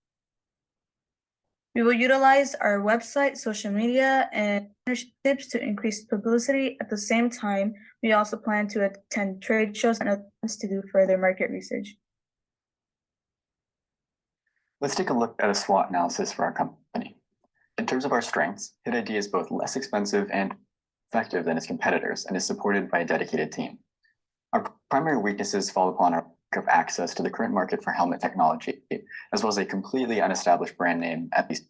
We will utilize our website, social media, and partnerships to increase publicity. At the same time, we also plan to attend trade shows and events to do further market research. Let's take a look at a SWOT analysis for our company. In terms of our strengths, Hit ID is both less expensive and effective than its competitors and is supported by a dedicated team. Our primary weaknesses fall upon our lack of access to the current market for helmet technology, as well as a completely unestablished brand name at least.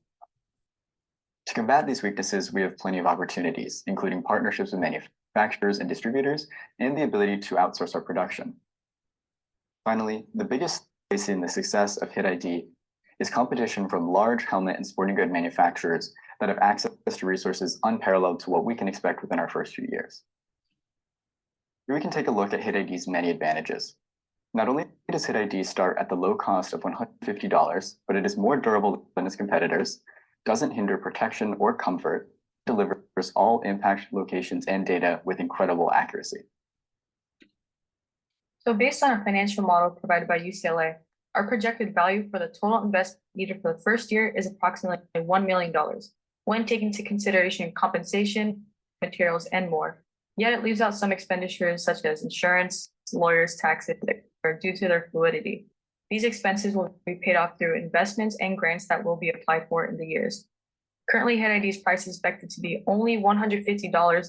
To combat these weaknesses, we have plenty of opportunities, including partnerships with manufacturers and distributors, and the ability to outsource our production. Finally, the biggest facing the success of Hit ID is competition from large helmet and sporting good manufacturers that have access to resources unparalleled to what we can expect within our first few years. Here we can take a look at Hit ID's many advantages. Not only does Hit ID start at the low cost of $150, but it is more durable than its competitors, doesn't hinder protection or comfort, delivers all impact locations and data with incredible accuracy. So based on our financial model provided by UCLA, our projected value for the total investment needed for the first year is approximately $1 million, when taking into consideration compensation, materials, and more. Yet it leaves out some expenditures such as insurance, lawyers, taxes, due to their fluidity. These expenses will be paid off through investments and grants that will be applied for in the years. Currently, Hit ID's price is expected to be only $150,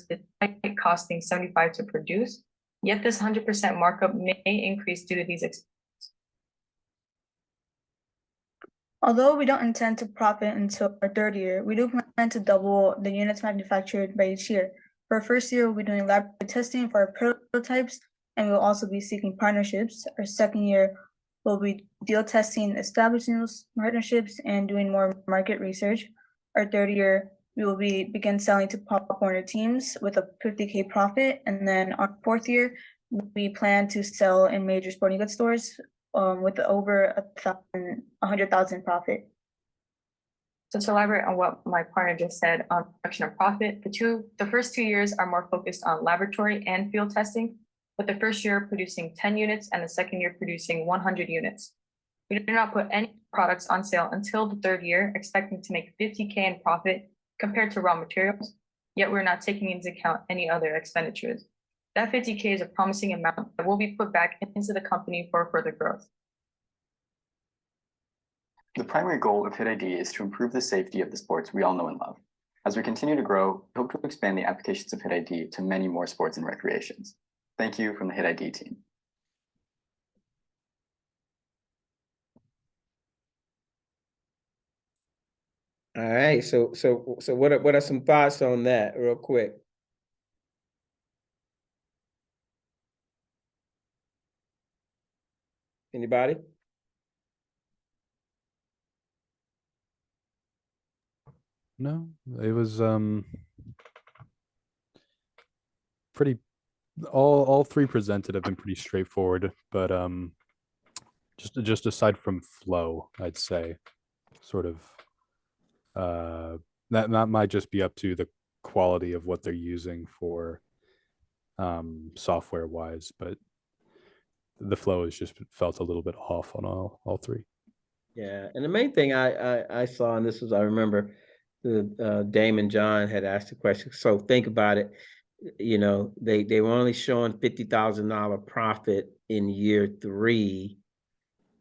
despite costing $75 to produce. Yet this 100% markup may increase due to these expenses. Although we don't intend to profit until our third year, we do plan to double the units manufactured by each year. For our first year, we'll be doing laboratory testing for our prototypes, and we'll also be seeking partnerships. Our second year, we'll be deal testing, establishing those partnerships, and doing more market research. Our third year, we will begin selling to Pop Warner teams with a $50K profit, and then our fourth year, we plan to sell in major sporting goods stores with over $100,000 profit. So to elaborate on what my partner just said on production and profit, the first 2 years are more focused on laboratory and field testing, with the first year producing 10 units and the second year producing 100 units. We do not put any products on sale until the third year, expecting to make $50K in profit compared to raw materials, yet we're not taking into account any other expenditures. That $50K is a promising amount that will be put back into the company for further growth. The primary goal of Hit ID is to improve the safety of the sports we all know and love. As we continue to grow, we hope to expand the applications of Hit ID to many more sports and recreations. Thank you from the Hit ID team. All right, so what are some thoughts on that real quick? Anybody? No, it was pretty, all three presented have been pretty straightforward, but just aside from flow, I'd say sort of that might just be up to the quality of what they're using for software wise, but the flow has just felt a little bit off on all three. Yeah, and the main thing I saw, and this was, I remember the Damon John had asked the question. So think about it, you know, they were only showing $50,000 profit in year 3,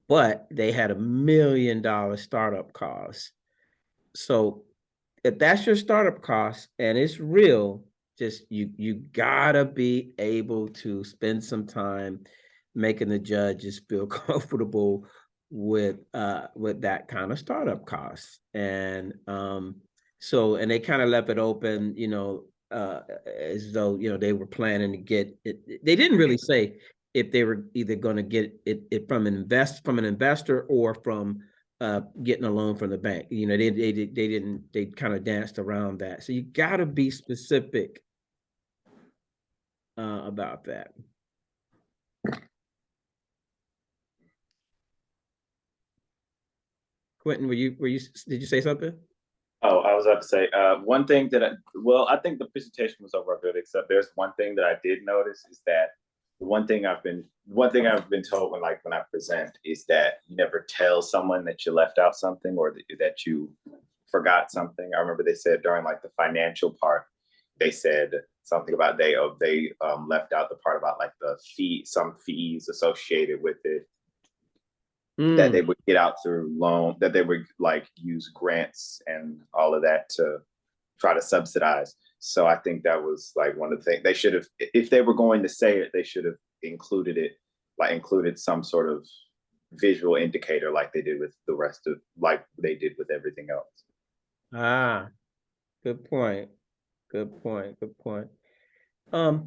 but they had $1 million startup cost. So if that's your startup cost and it's real, just you gotta be able to spend some time making the judges feel comfortable with that kind of startup cost. And so, and they kind of left it open, you know, as though, you know, they were planning to get it. They didn't really say if they were either going to get it from an investor or from getting a loan from the bank. You know, they kind of danced around that. So you got to be specific about that. Quentin, did you say something? Oh, I was about to say, one thing that I think the presentation was overall good, except there's one thing that I did notice is that one thing I've been told when I present is that you never tell someone that you left out something or that you forgot something. I remember they said during like the financial part, they said something about they left out the part about like some fees associated with it. That they would get out through loan, that they would like use grants and all of that to try to subsidize. So I think that was like one of the things they should have, if they were going to say it, they should have included some sort of visual indicator like they did with the rest of, like they did with everything else. Ah, good point. Good point. And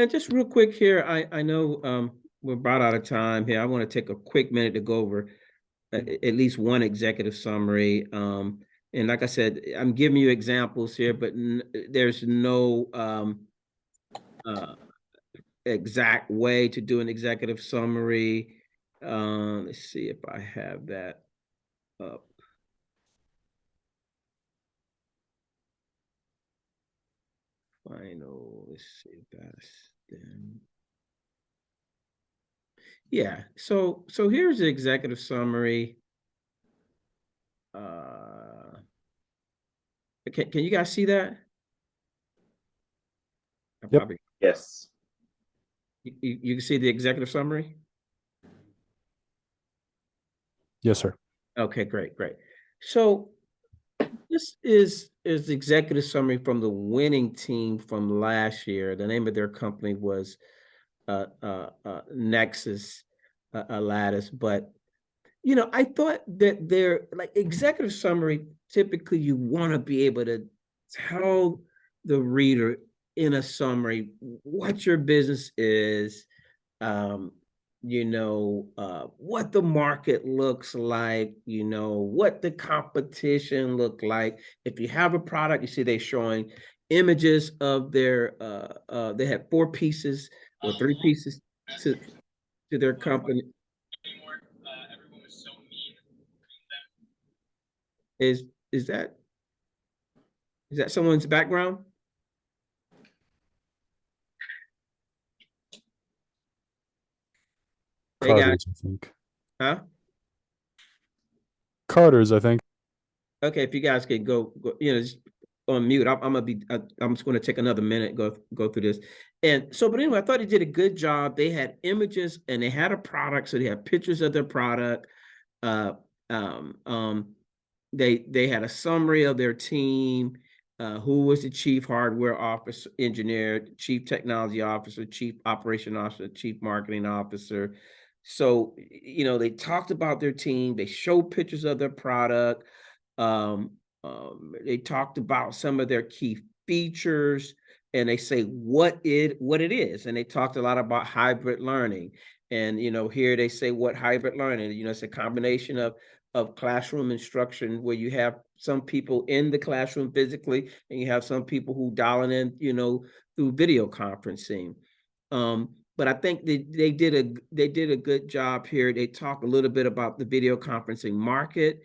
just real quick here, I know we're about out of time here. I want to take a quick minute to go over at least one executive summary. And like I said, I'm giving you examples here, but there's no exact way to do an executive summary. Let's see if I have that up. Final, let's see if that's then. Yeah, so here's the executive summary. Can you guys see that? Yep. Yes. You can see the executive summary? Yes, sir. Okay, great. So this is the executive summary from the winning team from last year. The name of their company was Nexus Lattice, but you know, I thought that they're like executive summary. Typically, you want to be able to tell the reader in a summary what your business is, you know, what the market looks like, you know, what the competition look like. If you have a product, you see they're showing images of their, they had 4 pieces or 3 pieces to their company. Is that someone's background? Carter's, I think. Huh? Carter's, I think. Okay, if you guys can go, you know, just on mute. I'm just going to take another minute, go through this. And so, but anyway, I thought they did a good job. They had images and they had a product, so they had pictures of their product. They had a summary of their team. who was the chief hardware officer, engineer, chief technology officer, chief operation officer, chief marketing officer. So, you know, they talked about their team, they showed pictures of their product. They talked about some of their key features, and they say what it is. And they talked a lot about hybrid learning. And, you know, here they say what hybrid learning, you know, it's a combination of classroom instruction where you have some people in the classroom physically, and you have some people who dialing in, you know, through video conferencing. But I think they did a good job here. They talked a little bit about the video conferencing market.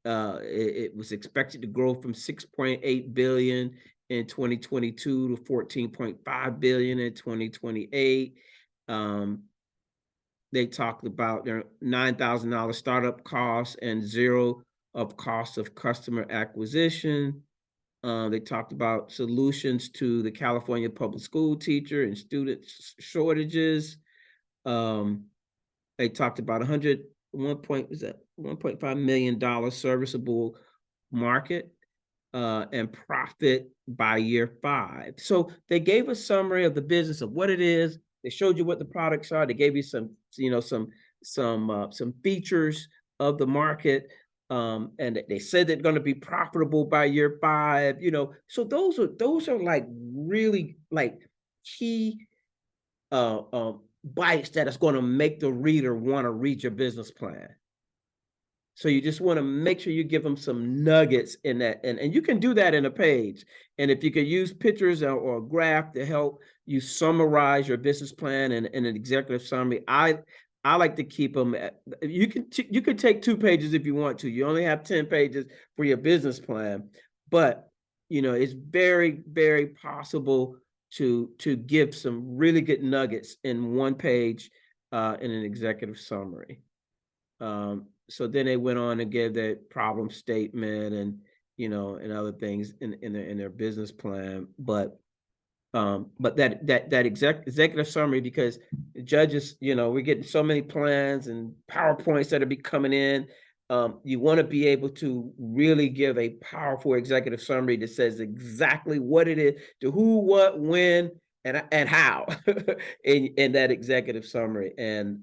It was expected to grow from 6.8 billion in 2022 to 14.5 billion in 2028. They talked about their $9,000 startup costs and zero of cost of customer acquisition. They talked about solutions to the California public school teacher and student shortages. They talked about $1.5 million serviceable market and profit by year 5. So they gave a summary of the business of what it is. They showed you what the products are. They gave you some, you know, some features of the market. And they said they're going to be profitable by year 5, you know. So those are like really like key bites that is going to make the reader want to read your business plan. So you just want to make sure you give them some nuggets in that, and you can do that in a page. And if you could use pictures or a graph to help you summarize your business plan and an executive summary, I like to keep them at, you could take 2 pages if you want to. You only have 10 pages for your business plan, but you know, it's very, very possible to give some really good nuggets in 1 page in an executive summary. So then they went on to give their problem statement and, you know, and other things in their business plan. But that executive summary, because the judges, you know, we're getting so many plans and PowerPoints that are be coming in. You want to be able to really give a powerful executive summary that says exactly what it is, to who, what, when, and how in that executive summary. And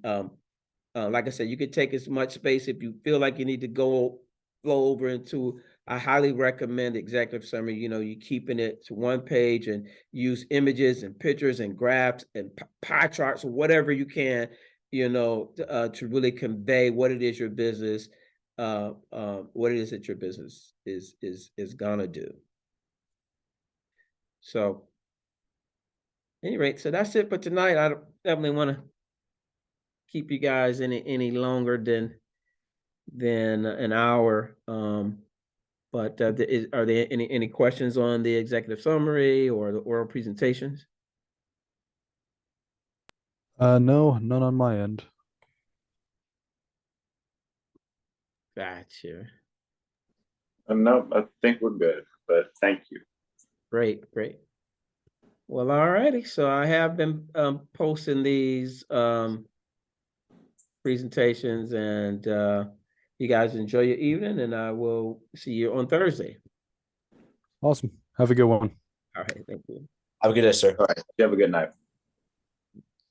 like I said, you could take as much space if you feel like you need to flow over into. I highly recommend executive summary. You know, you keeping it to 1 page and use images and pictures and graphs and pie charts or whatever you can, you know, to really convey what it is your business, what it is that your business is gonna do. So, at any rate, so that's it for tonight. I don't definitely want to keep you guys any longer than an hour. But are there any questions on the executive summary or the oral presentations? No, none on my end. Gotcha. No, I think we're good, but thank you. Great. Well, all righty. So I have been posting these presentations, and you guys enjoy your evening, and I will see you on Thursday. Awesome. Have a good one. All right. Thank you. Have a good day, sir. All right. You have a good night.